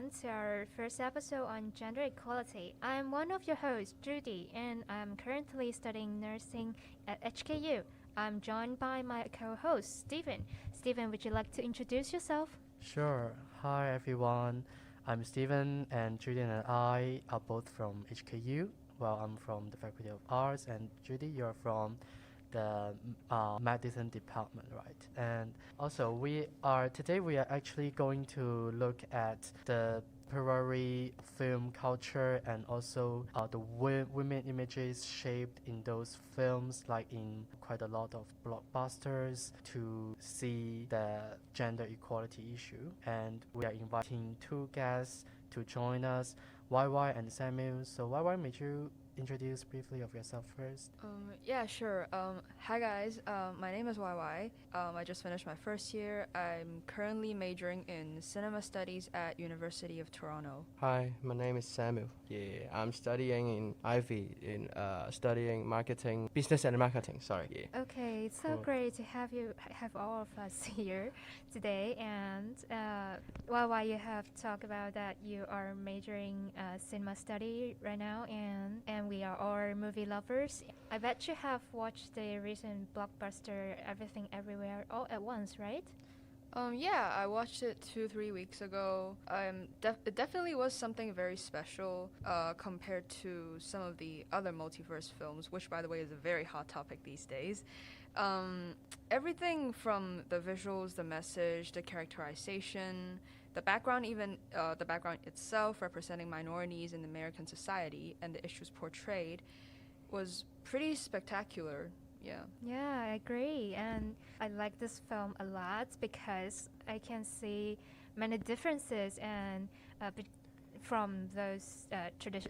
everyone, to our first episode on gender equality. I'm one of your hosts, Judy, and I'm currently studying nursing at HKU. I'm joined by my co host, Steven. Steven, would you like to introduce yourself? Sure. Hi everyone. I'm Steven and Judy and I are both from HKU. Well, I'm from the Faculty of Arts and Judy, you're from the medicine department, right? And also we are actually going to look at the Perari film culture and also the women images shaped in those films, like in quite a lot of blockbusters, to see the gender equality issue. And we are inviting two guests to join us, YY and Samuel. So YY, may you introduce briefly of yourself first? Yeah, sure. Hi guys. My name is YY. I just finished my first year. I'm currently majoring in cinema studies at University of Toronto. Hi, my name is Samuel. Yeah, I'm studying in Ivy in studying marketing, business and marketing. Sorry. Yeah. Okay, it's so Cool. great to have all of us here today. And while you have talked about that you are majoring cinema study right now, and we are all movie lovers. I bet you have watched the recent blockbuster Everything Everywhere all at once, right? Yeah, I watched it 2-3 weeks ago. It definitely was something very special compared to some of the other multiverse films, which, by the way, is a very hot topic these days. Everything from the visuals, the message, the characterization, the background, even the background itself representing minorities in American society and the issues portrayed was pretty spectacular. Yeah. Yeah, I agree. And I like this film a lot because I can see many differences and from those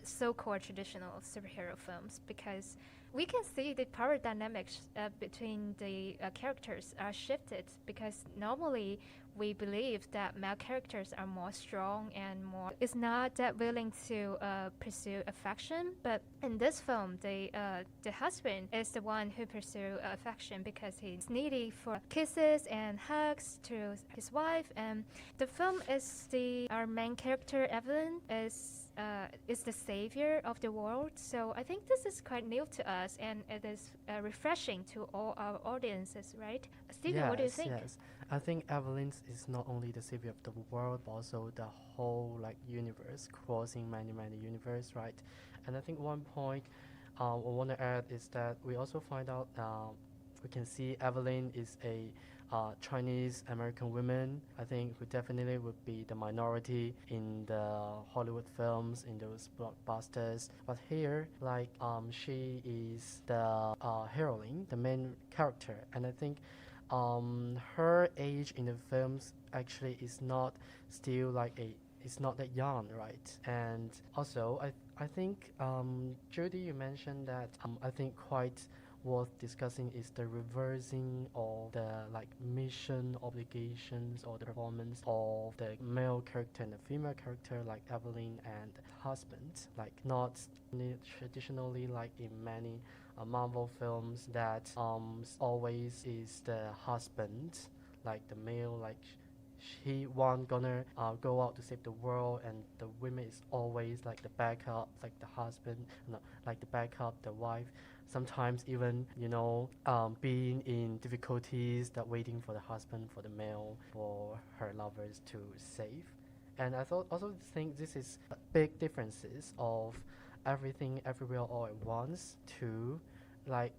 so-called traditional superhero films, because we can see the power dynamics between the characters are shifted, because normally we believe that male characters are more strong and more is not that willing to pursue affection. But in this film, the husband is the one who pursue affection because he's needy for kisses and hugs to his wife. And the film is our main character Evelyn is the savior of the world. So I think this is quite new to us, and it is refreshing to all our audiences, right? Steven, what do you think? Yes. I think Evelyn is not only the savior of the world, but also the whole universe, crossing many universe, right? And I think one point I want to add is that we also find out we can see Evelyn is a Chinese American woman. I think who definitely would be the minority in the Hollywood films, in those blockbusters. But here, she is the heroine, the main character, and I think her age in the films actually is not still it's not that young, right? And also, I think Judy, you mentioned that I think quite worth discussing is the reversing of the mission obligations or the performance of the male character and the female character, like Evelyn and husband, not traditionally like in many Marvel films that always is the husband, like the male, he one gonna go out to save the world, and the women is always like the backup, like the husband, no, like the backup, the wife. Sometimes even being in difficulties, that waiting for the husband, for the male, for her lovers to save. And I also think this is big differences of Everything Everywhere All at Once to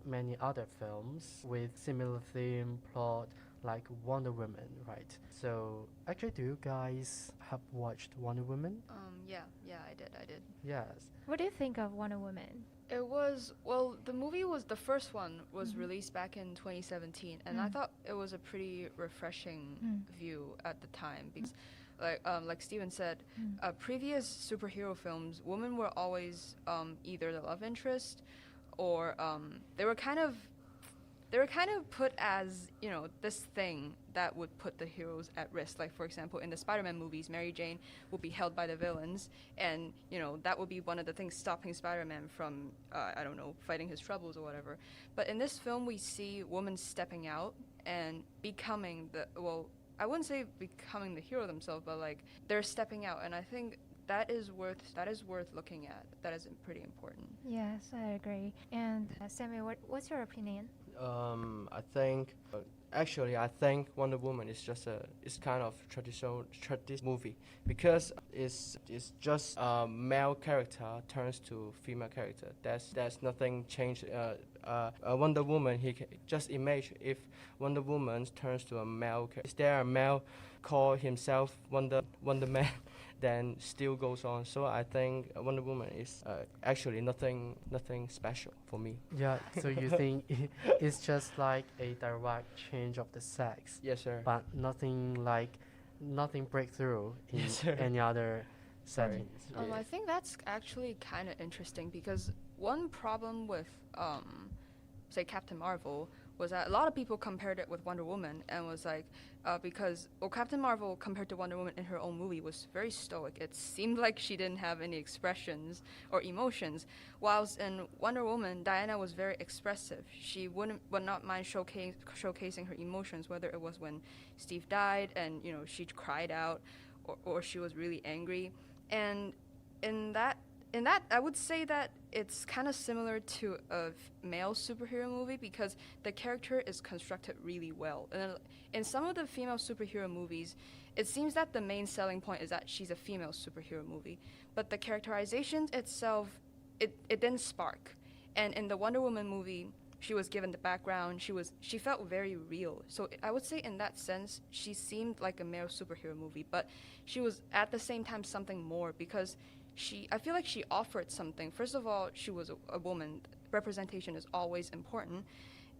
many other films with similar theme, plot, like Wonder Woman, right? So actually, do you guys have watched Wonder Woman? Yeah, I did. Yes. What do you think of Wonder Woman? The movie the first one was released back in 2017, and I thought it was a pretty refreshing view at the time, because like Steven said, previous superhero films, women were always either the love interest, or they were kind of put as, this thing that would put the heroes at risk. Like, for example, in the Spider-Man movies, Mary Jane would be held by the villains, and, that would be one of the things stopping Spider-Man from, fighting his troubles or whatever. But in this film, we see women stepping out and becoming I wouldn't say becoming the hero themselves, but like they're stepping out, and I think that is worth looking at. That is pretty important. Yes, I agree. And Samuel, what's your opinion? I think actually I think Wonder Woman is just it's kind of traditional movie because it's just a male character turns to female character. There's nothing changed. Wonder Woman just imagine if Wonder Woman turns to a male. Is there a male call himself Wonder Man? Then still goes on. So I think Wonder Woman is actually nothing special for me. Yeah, so you think it's just like a direct change of the sex, Yes, sir. but nothing breakthrough in Yes, sir. any other settings. Yeah. I think that's actually kind of interesting because one problem with, say, Captain Marvel was that a lot of people compared it with Wonder Woman and was like, because, well, Captain Marvel compared to Wonder Woman in her own movie was very stoic. It seemed like she didn't have any expressions or emotions, whilst in Wonder Woman, Diana was very expressive. She would not mind showcasing her emotions, whether it was when Steve died and, you know, she cried out, or she was really angry. And in that, I would say that it's kind of similar to a male superhero movie because the character is constructed really well. And in some of the female superhero movies, it seems that the main selling point is that she's a female superhero movie, but the characterization itself, it didn't spark. And in the Wonder Woman movie, she was given the background. She felt very real. So I would say in that sense, she seemed like a male superhero movie, but she was at the same time something more because I feel like she offered something. First of all, she was a woman. Representation is always important.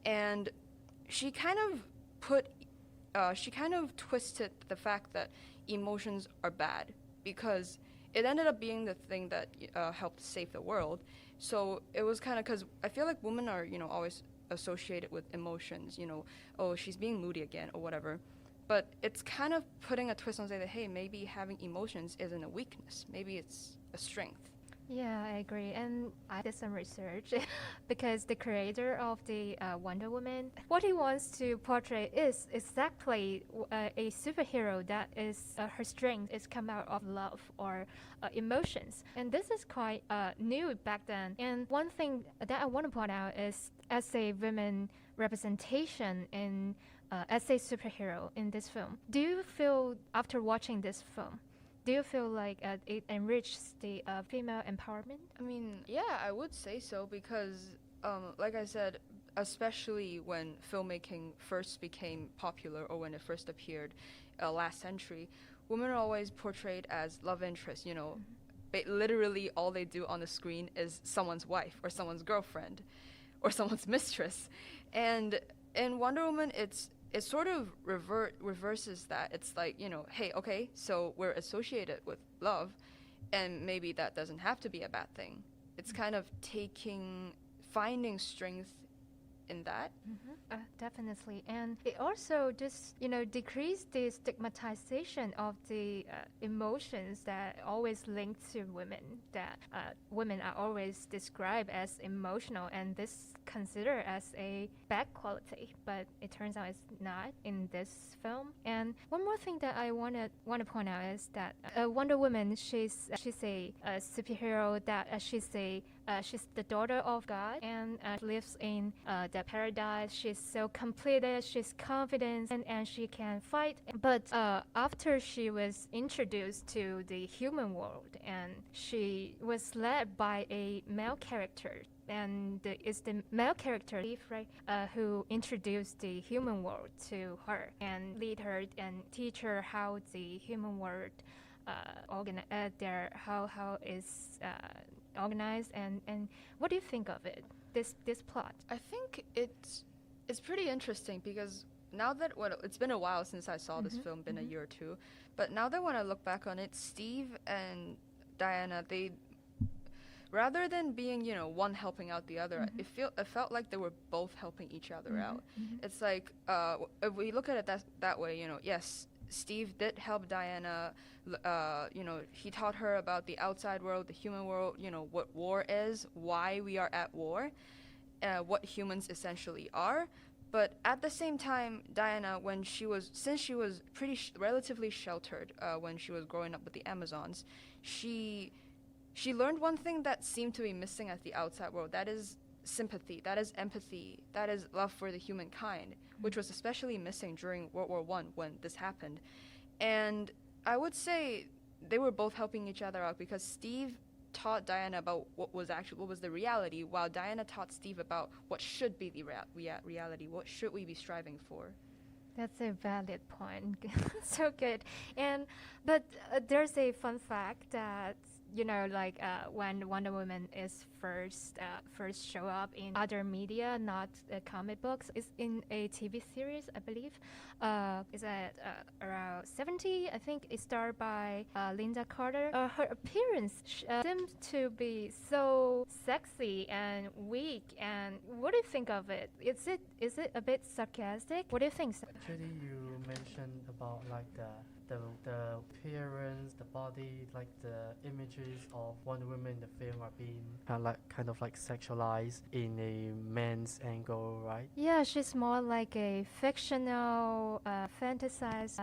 And she kind of twisted the fact that emotions are bad because it ended up being the thing that helped save the world. So it was kind of because I feel like women are, you know, always associated with emotions, you know, oh, she's being moody again or whatever. But it's kind of putting a twist on saying that, hey, maybe having emotions isn't a weakness. Maybe it's a strength. Yeah, I agree. And I did some research because the creator of the Wonder Woman, what he wants to portray is exactly a superhero that is her strength is come out of love or emotions. And this is quite new back then. And one thing that I want to point out is as a women representation in as a superhero in this film. Do you feel after watching this film? Do you feel like it enriches the female empowerment? I mean, yeah, I would say so because, like I said, especially when filmmaking first became popular or when it first appeared last century, women are always portrayed as love interests, you know. Literally all they do on the screen is someone's wife or someone's girlfriend or someone's mistress. And in Wonder Woman, it sort of reverses that. It's like, you know, hey, okay, so we're associated with love, and maybe that doesn't have to be a bad thing. It's kind of finding strength in that. Definitely. And it also just, you know, decrease the stigmatization of the emotions that always linked to women, that women are always described as emotional and this considered as a bad quality, but it turns out it's not in this film. And one more thing that I want to point out is that Wonder Woman, she's a superhero that she's the daughter of God and lives in the paradise. She's so completed, she's confident, and she can fight. But after she was introduced to the human world, and she was led by a male character, and it's the male character, Eve, right, who introduced the human world to her and lead her and teach her how the human world how is organized, and what do you think of it, this plot? I think it's pretty interesting because now that it's been a while since I saw this film, been a year or two, but now that when I look back on it, Steve and Diana, they, rather than being, you know, one helping out the other, it felt like they were both helping each other out. It's like if we look at it that way, you know, yes, Steve did help Diana. You know, he taught her about the outside world, the human world, you know, what war is, why we are at war, what humans essentially are. But at the same time, Diana, since she was relatively sheltered when she was growing up with the Amazons, she learned one thing that seemed to be missing at the outside world. That is sympathy, that is empathy, that is love for the humankind, which was especially missing during World War I when this happened. And I would say they were both helping each other out, because Steve taught Diana about what was the reality, while Diana taught Steve about what should be the reality, what should we be striving for. That's a valid point. So good. But there's a fun fact that when Wonder Woman is first show up in other media, not comic books, is in a TV series, I believe. Is at around 70, I think. It's starred by Linda Carter. Her appearance seems to be so sexy and weak. And what do you think of it? Is it a bit sarcastic? What do you think? Actually, you mentioned about like the appearance, the body, like the images of Wonder Woman in the film are being kind of like sexualized in a man's angle, right? Yeah, she's more like a fictional, fantasized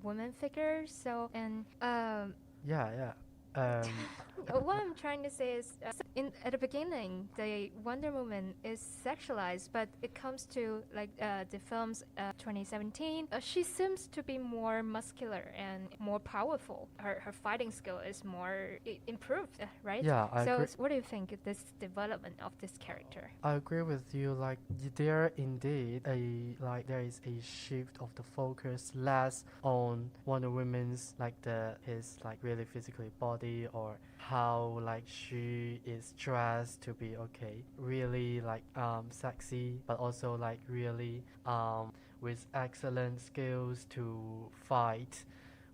woman figure. So, and Yeah. what I'm trying to say is, at the beginning, the Wonder Woman is sexualized, but it comes to the film's 2017, she seems to be more muscular and more powerful. Her fighting skill is more improved, right? Yeah, I agree. What do you think of this development of this character? I agree with you. Like there indeed there is a shift of the focus less on Wonder Woman's his really physically body, or how she is dressed to be really sexy, but also really with excellent skills to fight,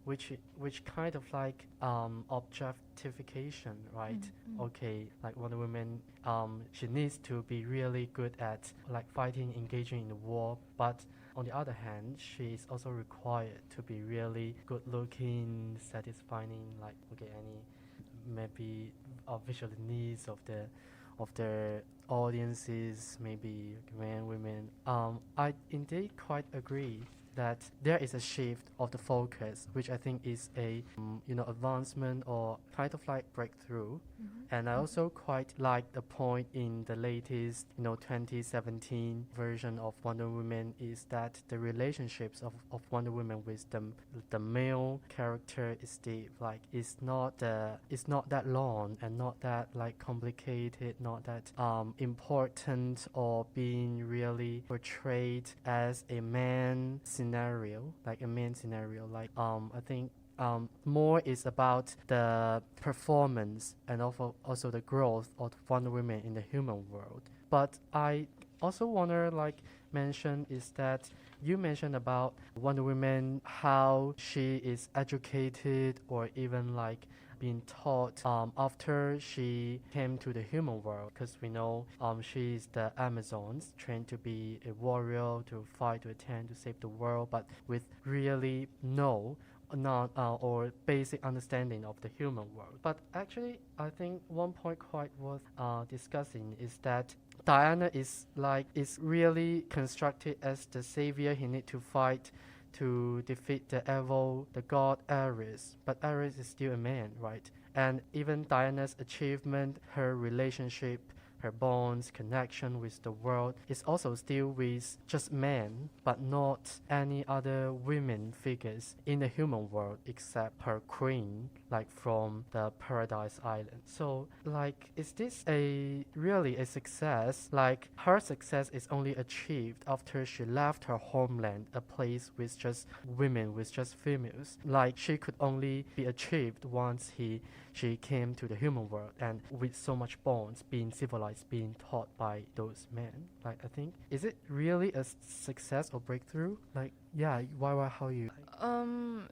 which kind of objectification, right? Wonder Woman, she needs to be really good at fighting, engaging in the war, but on the other hand, she is also required to be really good looking, satisfying any maybe visual needs of the audiences, maybe men, women. I indeed quite agree that there is a shift of the focus, which I think is a advancement or kind of breakthrough. And I also quite like the point in the latest 2017 version of Wonder Woman is that the relationships of Wonder Woman with the male character is is not that long and not that complicated, not that important, or being really portrayed as a man scenario. I think more is about the performance and also the growth of Wonder Woman in the human world. But I also want to mention is that you mentioned about Wonder Woman, how she is educated or even being taught after she came to the human world, because we know she is the Amazons, trained to be a warrior, to fight, to attend, to save the world, but with really or basic understanding of the human world. But actually, I think one point quite worth discussing is that Diana is really constructed as the savior. He need to fight to defeat the evil, the god Ares. But Ares is still a man, right? And even Diana's achievement, her relationship, her bonds, connection with the world is also still with just men, but not any other women figures in the human world except her queen, from the Paradise Island. So, is this really a success? Her success is only achieved after she left her homeland, a place with just women, with just females. She could only be achieved once she came to the human world, and with so much bonds, being civilized, being taught by those men. I think, is it really a success or breakthrough? Why, how you?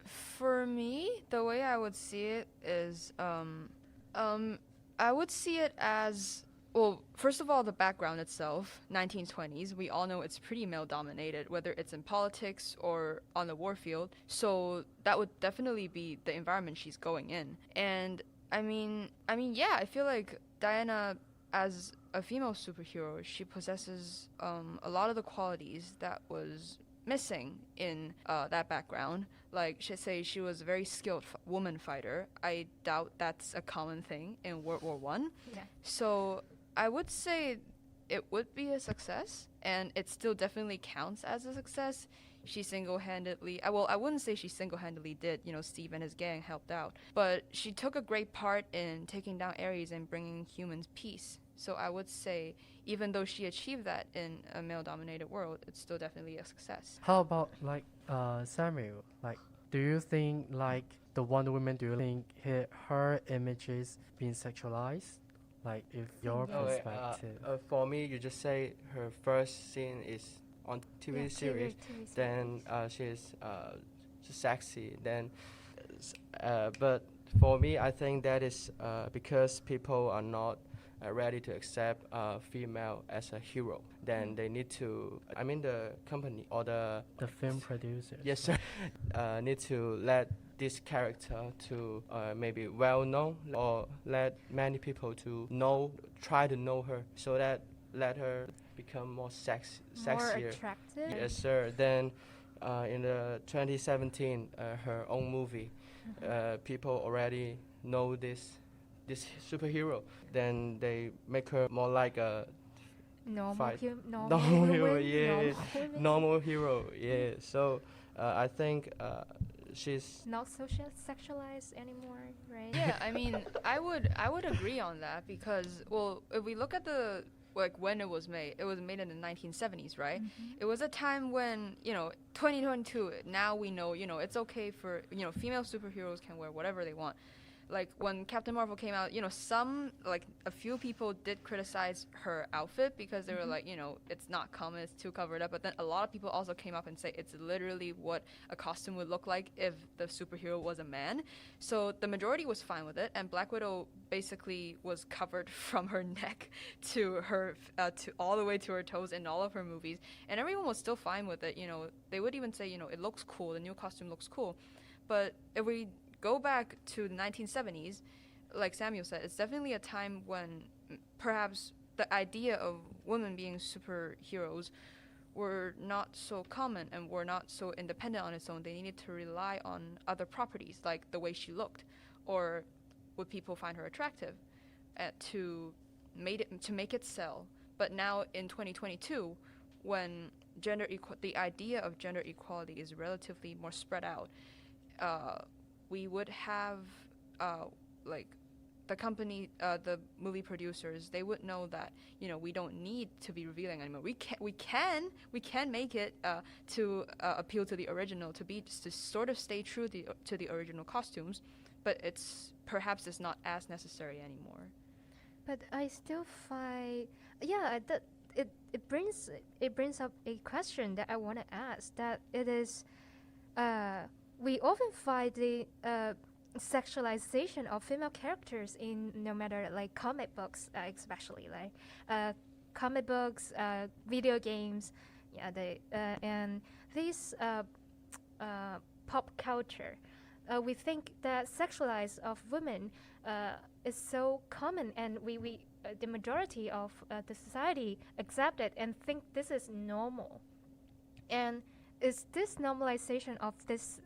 For me, the way I would see it is, I would see it as, well, first of all, the background itself, 1920s, we all know it's pretty male-dominated, whether it's in politics or on the war field. So that would definitely be the environment she's going in. And I mean, yeah, I feel like Diana as a female superhero, she possesses a lot of the qualities that was missing in that background. Like, she was a very skilled woman fighter. I doubt that's a common thing in World War One. Yeah. So I would say it would be a success, and it still definitely counts as a success. She single-handedly, I wouldn't say she single-handedly did, Steve and his gang helped out, but she took a great part in taking down Ares and bringing humans peace. So I would say, even though she achieved that in a male-dominated world, it's still definitely a success. How about like Samuel? Like, do you think like the Wonder Woman? Do you think her image is being sexualized? Like, if your Yes. Okay, perspective. for me, you just say her first scene is on TV Yeah, series, TV series. then she's sexy. Then, but for me, I think that is because people are not ready to accept a female as a hero. Then they need to. I mean, the company or the Film producers. yes, sir, need to let this character to maybe well known, or let many people to try to know her, so that let her become more More sexier. attractive. Yes, sir. Then in the 2017, her own movie, people already know this superhero. Then they make her more like a Normal, fight. normal, Normal hero, women, yeah. normal women. normal hero. Yeah. So I think she's Not so sexualized anymore, right? Yeah, I mean, I would agree on that because, well, if we look at the when it was made in the 1970s, right? It was a time when 2022. Now we know it's okay for female superheroes can wear whatever they want. Like when Captain Marvel came out, a few people did criticize her outfit because they were like, it's not common, it's too covered up. But then a lot of people also came up and say it's literally what a costume would look like if the superhero was a man. So the majority was fine with it, and Black Widow basically was covered from her neck to her to all the way to her toes in all of her movies, and everyone was still fine with it. They would even say, it looks cool, the new costume looks cool. But if we go back to the 1970s, like Samuel said, it's definitely a time when perhaps the idea of women being superheroes were not so common and were not so independent on its own. They needed to rely on other properties, like the way she looked, or would people find her attractive, to make it sell. But now in 2022, when the idea of gender equality is relatively more spread out, we would have the company, the movie producers, they would know that we don't need to be revealing anymore. We can make it to appeal to the original, to sort of stay true to the original costumes, but perhaps it's not as necessary anymore. But I still find, that it brings up a question that I want to ask. That it is, we often find the sexualization of female characters in no matter like comic books, especially like comic books, video games, and these pop culture. We think that sexualize of women is so common, and we the majority of the society accept it and think this is normal. And is this normalization of this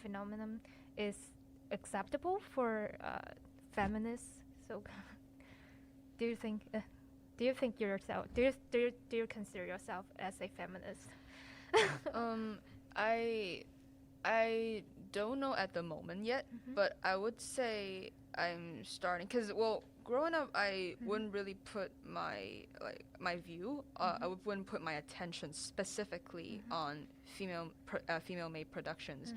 phenomenon is acceptable for feminists? So, do you think yourself? Do you consider yourself as a feminist? I don't know at the moment yet, but I would say I'm starting, because, well, growing up, I wouldn't really put my view. I wouldn't put my attention specifically on female-made productions.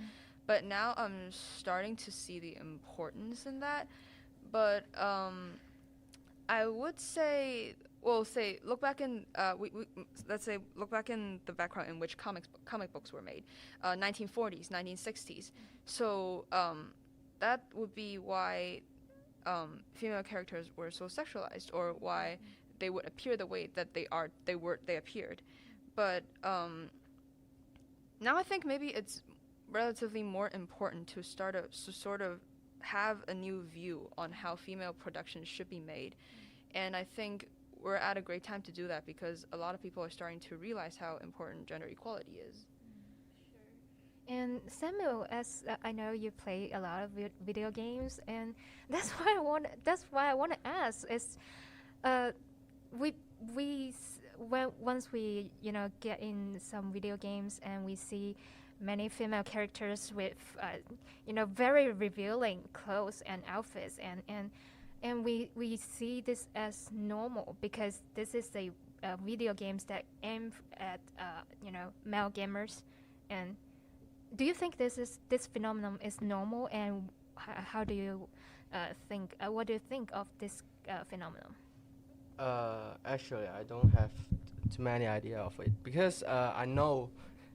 But now I'm starting to see the importance in that. But I would say, look back in look back in the background in which comic books were made, 1940s, 1960s. So that would be why female characters were so sexualized, or why they would appear the way that they appeared. But now I think maybe it's relatively more important to sort of have a new view on how female productions should be made, And I think we're at a great time to do that because a lot of people are starting to realize how important gender equality is. And Samuel, as I know you play a lot of video games, and that's why I want to ask is, uh, we when once we get in some video games and we see many female characters with very revealing clothes and outfits, and we see this as normal because this is a video games that aim at male gamers. And do you think this phenomenon is normal, and how do you think? What do you think of this phenomenon? Actually, I don't have too many idea of it because I know,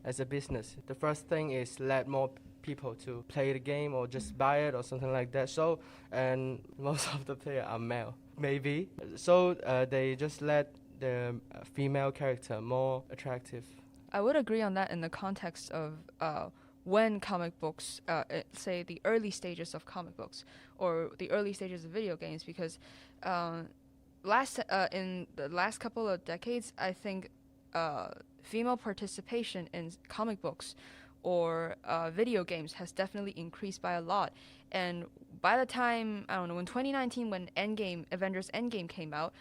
as a business, the first thing is let more people to play the game or just buy it or something like that. So, and most of the players are male, maybe. So they just let the female character more attractive. I would agree on that in the context of when comic books, say the early stages of comic books or the early stages of video games, because in the last couple of decades, I think female participation in comic books or video games has definitely increased by a lot. And by the time, I don't know, in 2019 when Avengers Endgame came out,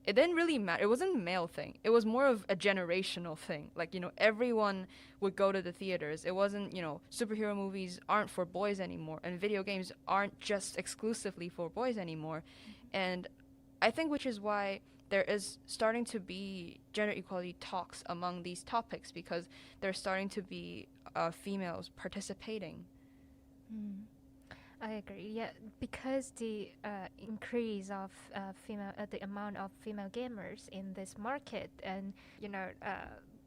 it didn't really matter. It wasn't a male thing. It was more of a generational thing. Like, everyone would go to the theaters. It wasn't, superhero movies aren't for boys anymore, and video games aren't just exclusively for boys anymore. And I think which is why there is starting to be gender equality talks among these topics, because there's starting to be females participating. I agree. Yeah, because the increase of the amount of female gamers in this market, and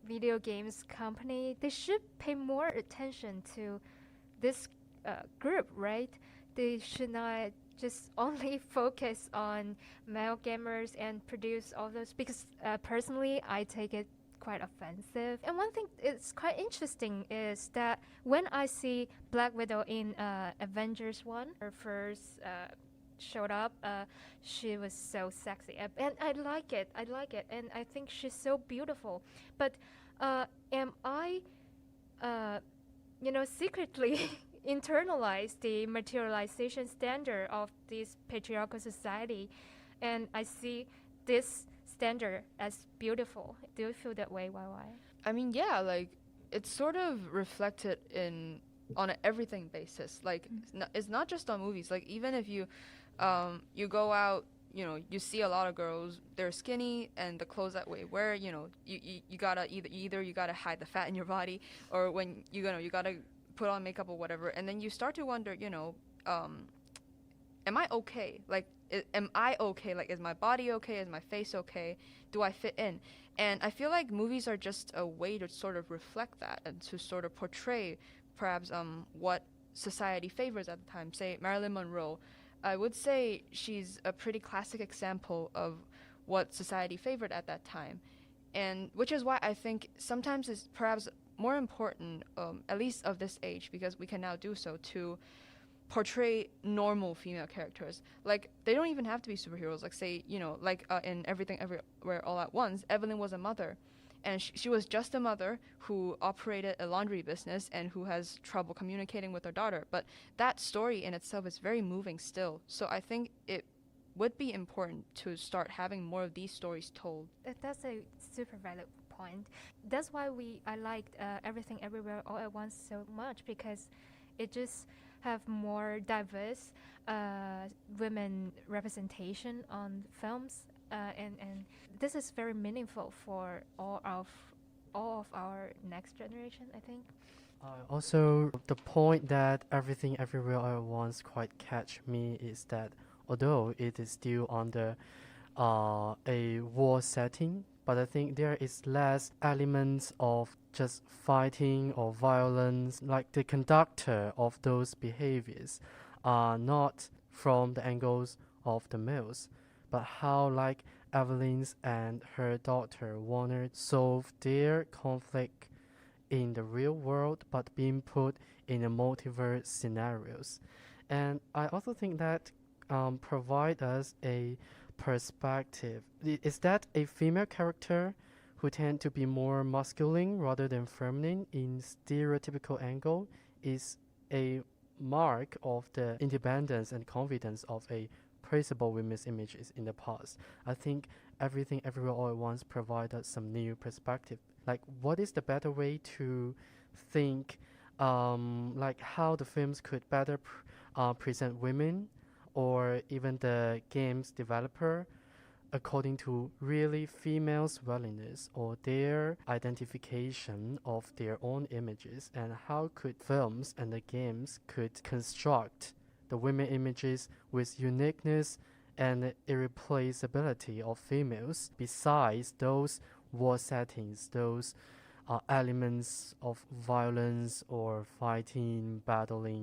video games company, they should pay more attention to this group, right? They should not just only focus on male gamers and produce all those, because personally I take it quite offensive. And one thing that's quite interesting is that when I see Black Widow in Avengers 1, her first showed up, she was so sexy, and I like it, and I think she's so beautiful. But am I secretly internalize the materialization standard of this patriarchal society, and I see this standard as beautiful? Do you feel that way, YY? I mean, yeah, like it's sort of reflected on an everything basis. Like it's not just on movies. Like even if you go out, you see a lot of girls, they're skinny, and the clothes that they wear, you gotta either you gotta hide the fat in your body, or when you gotta put on makeup or whatever, and then you start to wonder, am I okay? Like, am I okay? Like, is my body okay? Is my face okay? Do I fit in? And I feel like movies are just a way to sort of reflect that and to sort of portray perhaps what society favors at the time. Say Marilyn Monroe, I would say she's a pretty classic example of what society favored at that time, and which is why I think sometimes it's perhaps more important, at least of this age, because we can now do so, to portray normal female characters. Like, they don't even have to be superheroes. Like, say, in Everything Everywhere All at Once, Evelyn was a mother, and she was just a mother who operated a laundry business and who has trouble communicating with her daughter. But that story in itself is very moving still. So I think it would be important to start having more of these stories told. That's a super valid point. That's why I liked Everything Everywhere All at Once so much, because it just have more diverse women representation on films, and this is very meaningful for all of our next generation, I think. Also, the point that Everything Everywhere All at Once quite catch me is that although it is still under a war setting, but I think there is less elements of just fighting or violence. Like the conductor of those behaviors are not from the angles of the males, but how like Evelyn's and her daughter Warner solve their conflict in the real world, but being put in a multiverse scenarios. And I also think that provide us a perspective. Is that a female character who tend to be more masculine rather than feminine in stereotypical angle is a mark of the independence and confidence of a praisable women's images in the past. I think Everything Everywhere All at Once provided some new perspective. Like, what is the better way to think, like how the films could better present women, or even the game's developer, according to really females' willingness or their identification of their own images, and how could films and the games could construct the women images with uniqueness and irreplaceability of females besides those war settings, those elements of violence or fighting, battling.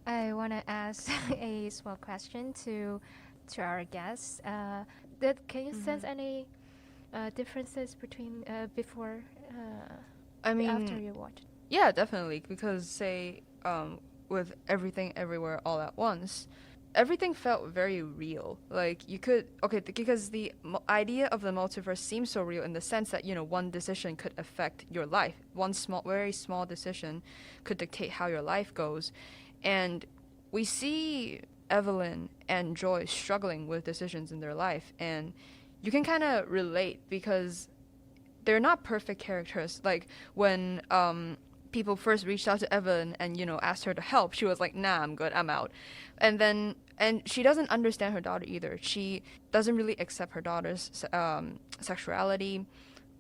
I want to ask a small question to our guests. Can you sense any differences between before I mean, after you watched? yeah, definitely. Because say, with Everything Everywhere All at Once, everything felt very real. Like you could because the idea of the multiverse seems so real in the sense that one decision could affect your life. One very small decision could dictate how your life goes, and we see Evelyn and Joy struggling with decisions in their life, and you can kind of relate because they're not perfect characters. Like when people first reached out to Evelyn and asked her to help, she was like, "Nah, I'm good, I'm out." And she doesn't understand her daughter either. She doesn't really accept her daughter's sexuality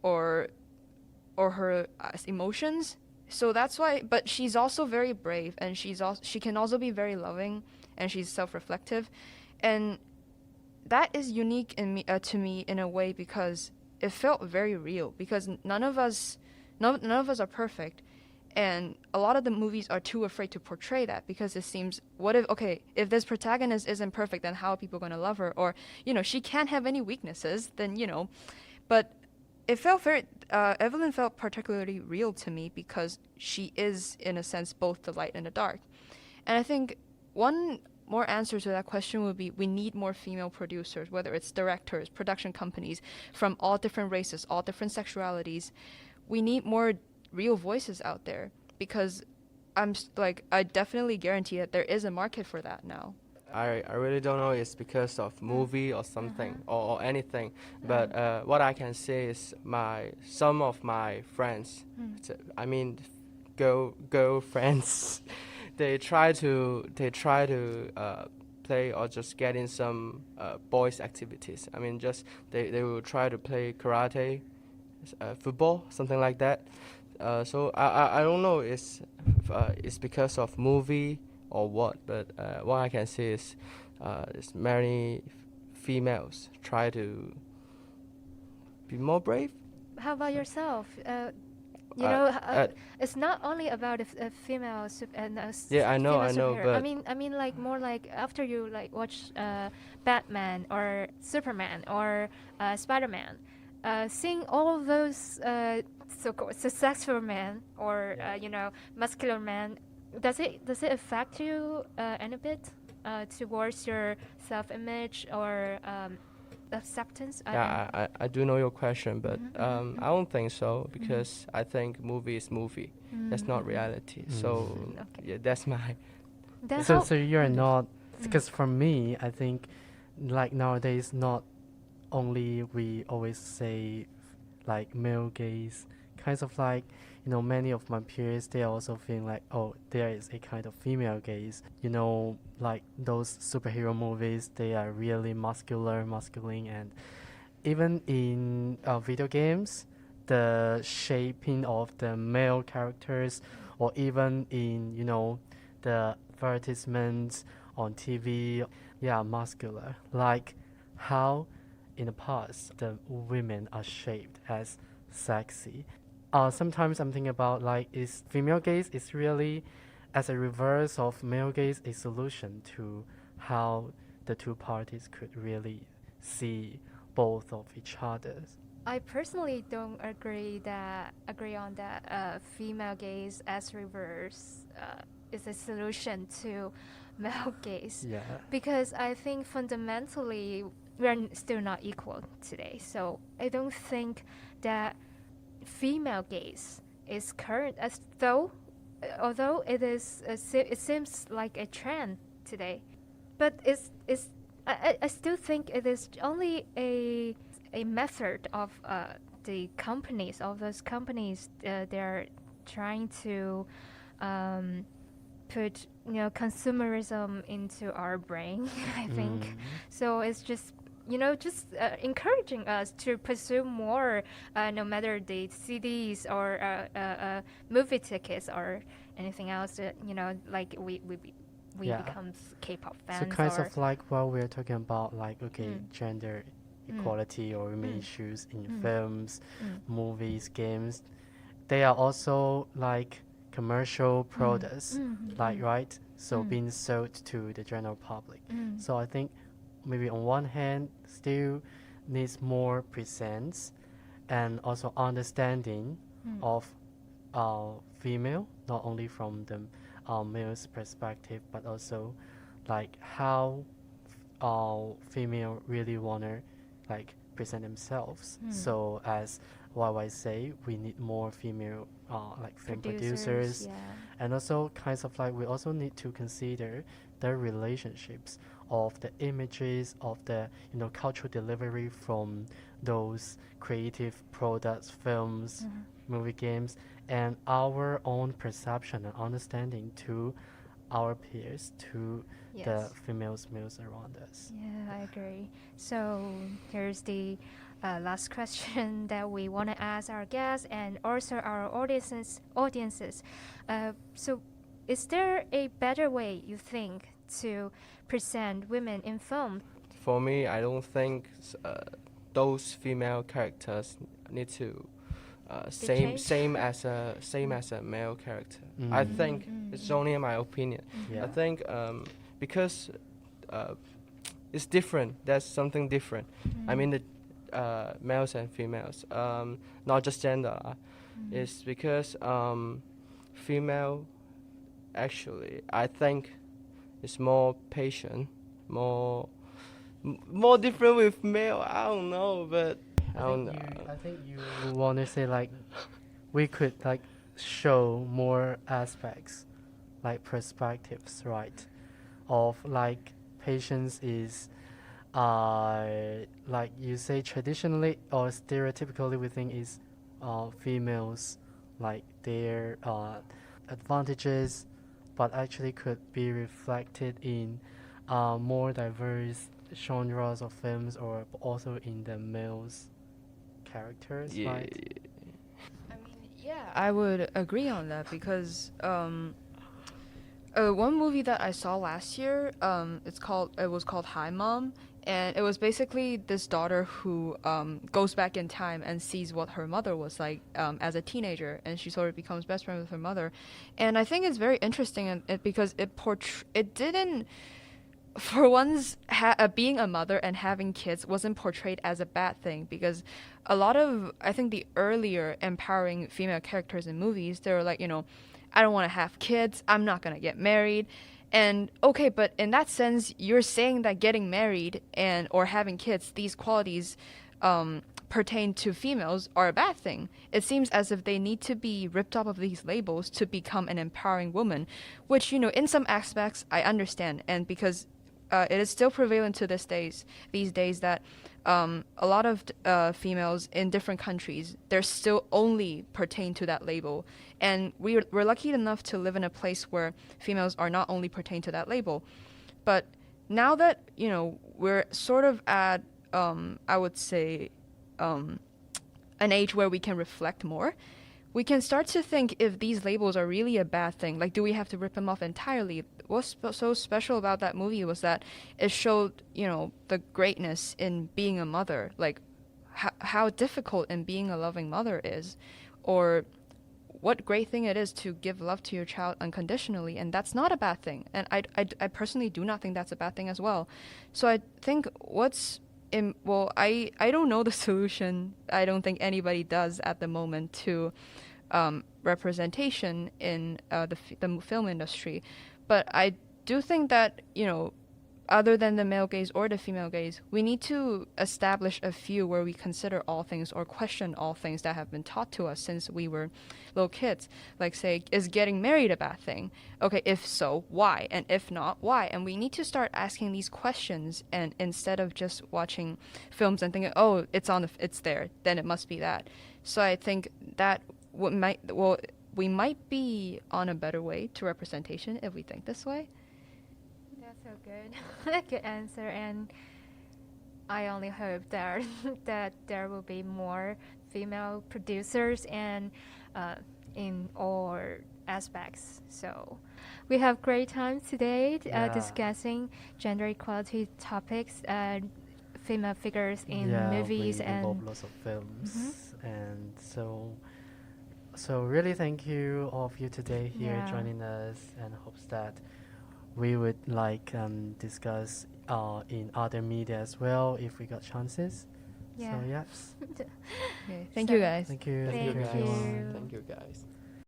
or her emotions. So that's why. But she's also very brave, and she can also be very loving, and she's self-reflective, and that is unique to me in a way because it felt very real. Because none of us are perfect, and a lot of the movies are too afraid to portray that because it seems, what if this protagonist isn't perfect, then how are people going to love her? Or she can't have any weaknesses, then but it felt very Evelyn felt particularly real to me because she is in a sense both the light and the dark. And I think one more answer to that question would be we need more female producers, whether it's directors, production companies from all different races, all different sexualities. We need more real voices out there because I definitely guarantee that there is a market for that now. I really don't know it's because of movie or something or anything, but what I can say is some of my friends, I mean, girl friends, they try to play or just get in some boys activities. I mean, just they will try to play karate, football, something like that. So I don't know it's because of movie or what, but what I can say is many females try to be more brave. How about yourself? It's not only about a female Yeah, I know, superhero. but I mean, like more like after you like watch Batman or Superman or Spider-Man, seeing all of those so-called successful men or muscular men, does it affect you any bit towards your self-image or acceptance? I do know your question, but I don't think so because I think movie is movie. That's not reality. So yeah, that's my. So you're not, because for me, I think like nowadays not only we always say like male gaze, kinds of like many of my peers, they also feel like, oh, there is a kind of female gaze, like those superhero movies, they are really masculine, and even in video games, the shaping of the male characters, or even in the advertisements on TV, yeah, muscular, like how in the past the women are shaped as sexy. Sometimes I'm thinking about like, is female gaze is really as a reverse of male gaze a solution to how the two parties could really see both of each other? I personally don't agree on that female gaze as reverse is a solution to male gaze. Yeah. Because I think fundamentally we are still not equal today. So I don't think that female gaze is current, as though, although it is, it seems like a trend today, but I still think it is only a method of the companies, of those companies. They're trying to put consumerism into our brain. I think so. It's just just encouraging us to pursue more, no matter the CDs or movie tickets or anything else. Like we Yeah. become K-pop fans. So kind or of like while we're talking about like Mm. gender Mm. equality or women Mm. issues in Mm. films, Mm. movies, games, they are also like commercial products, like right? So Mm. being sold to the general public. Mm. So I think maybe on one hand still needs more presence and also understanding Mm. of female, not only from the male's perspective, but also like how female really wanna like present themselves. Mm. So as YY say, we need more female like film producers, Yeah. and also kinds of like we also need to consider the relationships of the images of the cultural delivery from those creative products, films, movie, games, and our own perception and understanding to our peers, to the Yes. females, males around us. Yeah, I agree. So here's the last question that we want to ask our guests and also our audiences. So, is there a better way you think to present women in film? For me, I don't think those female characters need to change? same as a male character. I think it's only my opinion. Yeah. I think because it's different. There's something different. I mean the males and females, not just gender. It's because female actually I think is more patient, more different with male. I don't know, but I don't know. I think you want to say like we could like show more aspects, like perspectives, right? Of like patience is, like you say traditionally or stereotypically we think is, females like their advantages, but actually could be reflected in more diverse genres of films or also in the males characters, Yeah. right? I mean, yeah, I would agree on that because one movie that I saw last year, it was called Hi Mom, and it was basically this daughter who goes back in time and sees what her mother was like as a teenager, and she sort of becomes best friend with her mother, and I think it's very interesting because it didn't. For once, being a mother and having kids wasn't portrayed as a bad thing because a lot of, I think, the earlier empowering female characters in movies, they were like, I don't want to have kids, I'm not going to get married. And okay, but in that sense, you're saying that getting married or having kids, these qualities pertain to females are a bad thing. It seems as if they need to be ripped off of these labels to become an empowering woman, which, in some aspects I understand. And because it is still prevalent to these days that a lot of females in different countries, they're still only pertain to that label. And we're lucky enough to live in a place where females are not only pertain to that label. But now that, we're sort of at, I would say, an age where we can reflect more, we can start to think if these labels are really a bad thing. Like, do we have to rip them off entirely? What's so special about that movie was that it showed, the greatness in being a mother, like how difficult in being a loving mother is, or what great thing it is to give love to your child unconditionally, and that's not a bad thing. And I personally do not think that's a bad thing as well. So I think I don't know the solution. I don't think anybody does at the moment to representation in the film industry. But I do think that, other than the male gaze or the female gaze, we need to establish a few where we consider all things or question all things that have been taught to us since we were little kids. Like, say, is getting married a bad thing? Okay, if so, why? And if not, why? And we need to start asking these questions, and instead of just watching films and thinking, oh, it's there, then it must be that. So I think that we might be on a better way to representation if we think this way. That's so good. Good answer. And I only hope that that there will be more female producers and in all aspects. So we have great time today Yeah. discussing gender equality topics, female figures in Yeah, movies, we and involve lots of films, and so really thank you all of you today here Yeah. joining us, and hopes that we would discuss in other media as well if we got chances. Yeah. So yes, Okay, thank So- you guys. thank you, Thank thank you you. everyone. Thank you, guys.